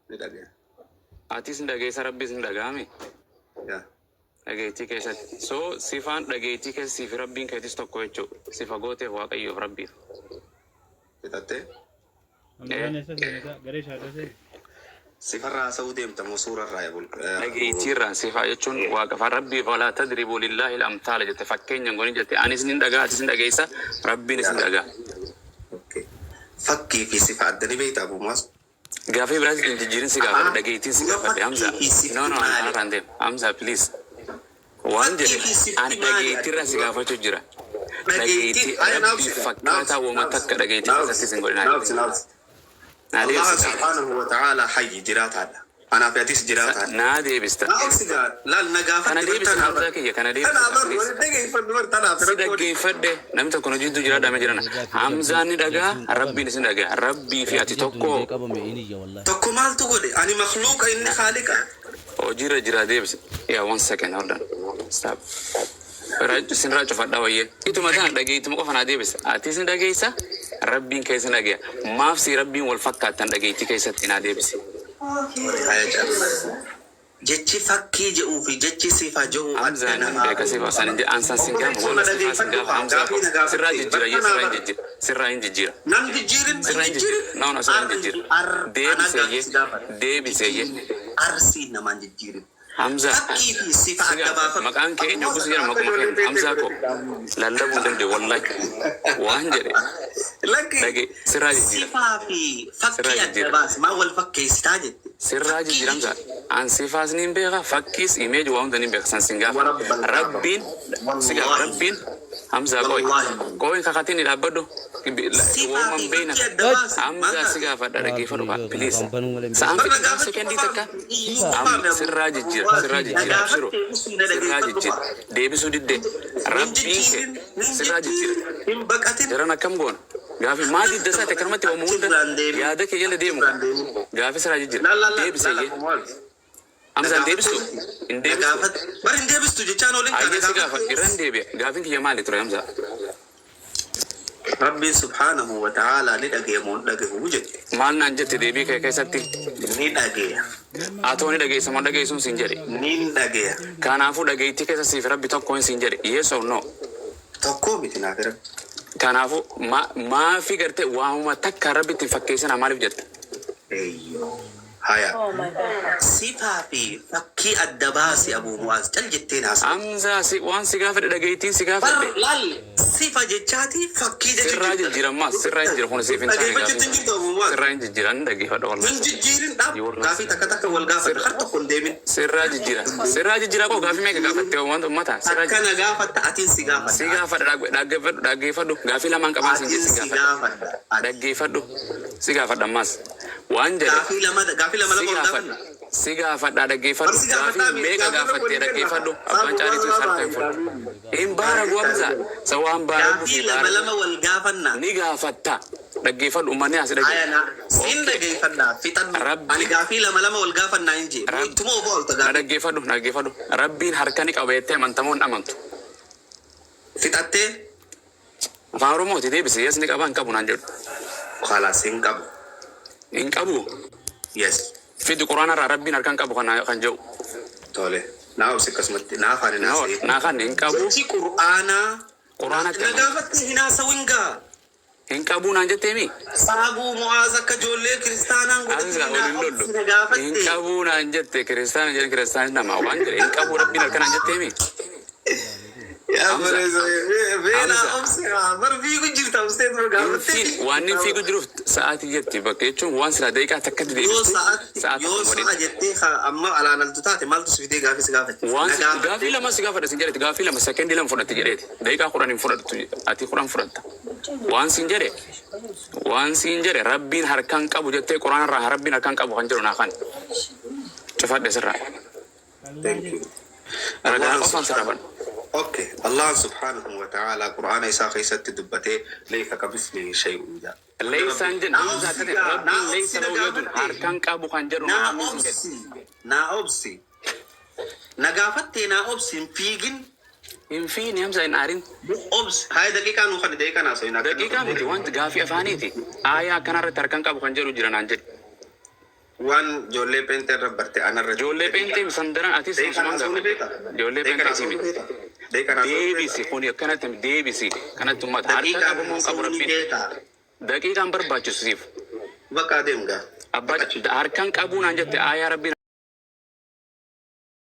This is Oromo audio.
Ni dhagee. Atis dhageessa Rabbiis hin dhaga'ame. Yaa. Dhageettii keessatti. So sifaan dhageettii keessi fi Rabbiin keetis tokko jechuudha. Sifa gooteef Waaqayyoof Rabbiif. Fixattee? Sifarraa sa'uu deemtamoo suurarraa eebul. Dhageettiirraan sifaa jechuun Waaqa Rabbiif walaa tadribuu lillaahi al-amthaala jette fakkeenyaan gooni jette anis nin dhagaa atis hin dhageessa Rabbiinis hin dhagaa. Fakkii fi sifa addanii beektaa buumaas. Gaafii biraas hin jijjiirin si gaafadha dhageettiin si gaafadhe Hamza. No anarraan deem Hamza please. Waan jedhe ani dhageettiirraa si gaafachuu jira. Dhageettii Rabbiif fakkaataa uumama takka dhageettii keessatti sin godhinaa. Allah subhanahu wa ta'ala hayyi jiraataadha. Anaaf atis jiraataadha. Naa deebista. Laal nagaafatti. Kana deebista Hamza kiyya kana deebista. Si dhaggeeffadhe namni tokko hojiitu jira dhaame jirana. Hamzaan ni dhagaa Rabbiinis ni dhagaa. Rabbii fi ati tokko. Tokko maaltu godhe? Ani makhluuqa inni khaaliqa. Hojiirra jira deebisa. Yeah, 1 second, hold on. Stop. Sin raacu fadhaa wayyee. Ituma sana dhageetuma qofa naa deebisa. Atis ni dhageessa. Rabbiin keessa dhagaya. Maaf si Rabbiin wal fakkaatan dhageettii keessatti naa deebisi. Jechi fakkii jedhuu fi jechi sifa jedhuu Hamzaan beeka sifa san inde ansan sin gaafa wala sifa sin gaafa Hamzaa sirraa jijjiira yee sirraa hin jijjiira. Nam jijjiirin sirraa hin jijjiira. No sirraa hin jijjiira. Deebisee arsiin namaan jijjiirin. Hamza fakkii fi sifa adda baafatu. Maqaan kee eenyu gosa jedhama maquma kee Hamzaa ko lallabuu danda'e wallahi waan jedhe. Dhage sirraa jijjiira. Sifaa fi fakkii adda baasi maa wal fakkeessitaa jette. Sirraa jijjiira Hamza. An sifaas ni beeka fakkiis image waa hunda ni beeka san sin gaafa. Rabbiin si gaafa Rabbiin Hamza koy kakatiin ni dhaabbadhu. Uuman beena Hamza si gaafa dhageeffadhu please. Sa'aan fitin sekendii takka sirraa jijjiira abshiruu sirraa jijjiira deebisuu diddee Rabbiin kee sirraa jijjiira jaran akkam goona gaafi maa didda isaa takka namatti waamu hunda yaada kee jala deemu gaafi sirraa jijjiira deebisee Hamzaan deebistu hin deebistu bari hin deebistu jechaan olin ayyee si gaafa irran deebi'a gaafin kiyya maali ture Hamzaa. Rabbi subhanahu wa ta'ala ni dhageemuun dhageehuu jette. Maal naan jette deebii kee keessatti? Ni dhageeya. Atoo ni dhageessa moo dhageessuun siin jedhe? Ni dhageeya. Kanaafuu dhageettii keessa siif Rabbi tokko hin siin jedhe yes or no? Tokko miti naaf Rabbi. Kanaafuu maafi gartee waamuma takka Rabbi ittiin fakkeessan maaliif jette? Eeyyoo. Haya. Sifaa fi fakkii adda baasi Abu Mu'aaz cal jettee naasa. Hamzaa waan si gaafadhe dhageettiin si gaafadhe. Laal sifa jechaati fakkii jechuudha. Sirraa jijjiiran maas sirraa hin jiru kun siif hin taane gaafa. Sirraa hin jijjiiran dhageeffadha wallahi. Hin jijjiirin dhaab gaafii takka wal gaafadha har tokko hin deemin. Sirraa jijjiira koo gaafii meeqa gaafattee wanta ummata. Akkana gaafatta atiin si gaafadha. Si gaafadha dhaggeeffadhu gaafii lamaan qabaan sin jedhe si gaafadha. Dhaggeeffadhu si gaafadha ammas. Waan jedhe gaafii lama gaafanna. Si gaafadha dhaggeeffadhu gaafii meeqa gaafattee dhaggeeffadhu abbaan caalitu sarka hin fudhu. Hin baara guwamsa sa waan baara gaafii lama wal gaafanna. Ni gaafatta dhaggeeffadhu uummanni as dhaggeeffadhu. Sin dhaggeeffadha fixannu. Ani gaafii lama wal gaafannaa hin jee. Ittuma ofoo olta gaafii. Dhaggeeffadhu. Rabbiin harka ni qabeettee amantamuun amantu. Fixattee. Afaan Oromooti deebisee yes ni qaba hin qabu naan jedhu. Khalaas hin qabu. Hin qabu. Yes. Fidi Quraana irraa Rabbiin harkaan qabu kan jedhu. Tole. Naa obsi akkasumatti naa afaan naasee. Naa kan hin qabu. Jechi Quraanaatti. Nagaafatti hinaasa wingaa. Hin qabu naan jetteemi. Abu Mu'aaz akka ijoollee kiristaanaan godhatti hin qabu naan jette kiristaana jedhan kiristaani nama waan jedhe hin qabu Rabbiin harkaan naan jetteemi. Waan inni fiigu jiruuf sa'aatii jetti bakka jechuun waan silaa daqiiqaa takkatti deebistu yoo sa'a jettee amma alaanaltu taate maaltu si fidee gaafii si gaafate. Gaafii lama si gaafadha sin jedheeti gaafii lama sekendii lama fudhatte jedheeti daqiiqaa 10 hin fudhattu ati 10 fudhatta. Waan siin jedhe Rabbiin harkaan qabu jettee Quraana irraa Rabbiin harkaan qabu kan jedhu naa kan cufadhe sirraa. Ragaa qofaan sirraa ban. Okay, Allah subhanahu wa ta'ala Qur'ana isa keessatti dubbatee laysa kamithlihi shay'un jaa. Laysa hin Hamza tane Rabbiin laysa lahu yadun harkaan qabu kan jedhu naa obsi. Nagaafattee naa obsi hin fiigin. Hin fiigin Hamza hin aarin. Obsi. Hayi daqiiqaa nuu kan daqiiqaa naa sa'in. Daqiiqaa miti wanti gaafii afaaniiti. Aayaa akkanarratti harkaan qabu kan jedhu jira naan jedhe. Waan ijoollee peentii irra barte anarra Ijoollee peentii sandaran ati sansumaan gaafa. Ijoollee peentii si miti. Deebisi kuni akkanatti deebisi kanatti ummata harka qabu moo qabu rabbiin. Daqiiqaan barbaachisu siif. Bakka adeemgaa. Abbaa harkaan qabuun aan jette aayaa rabbiin.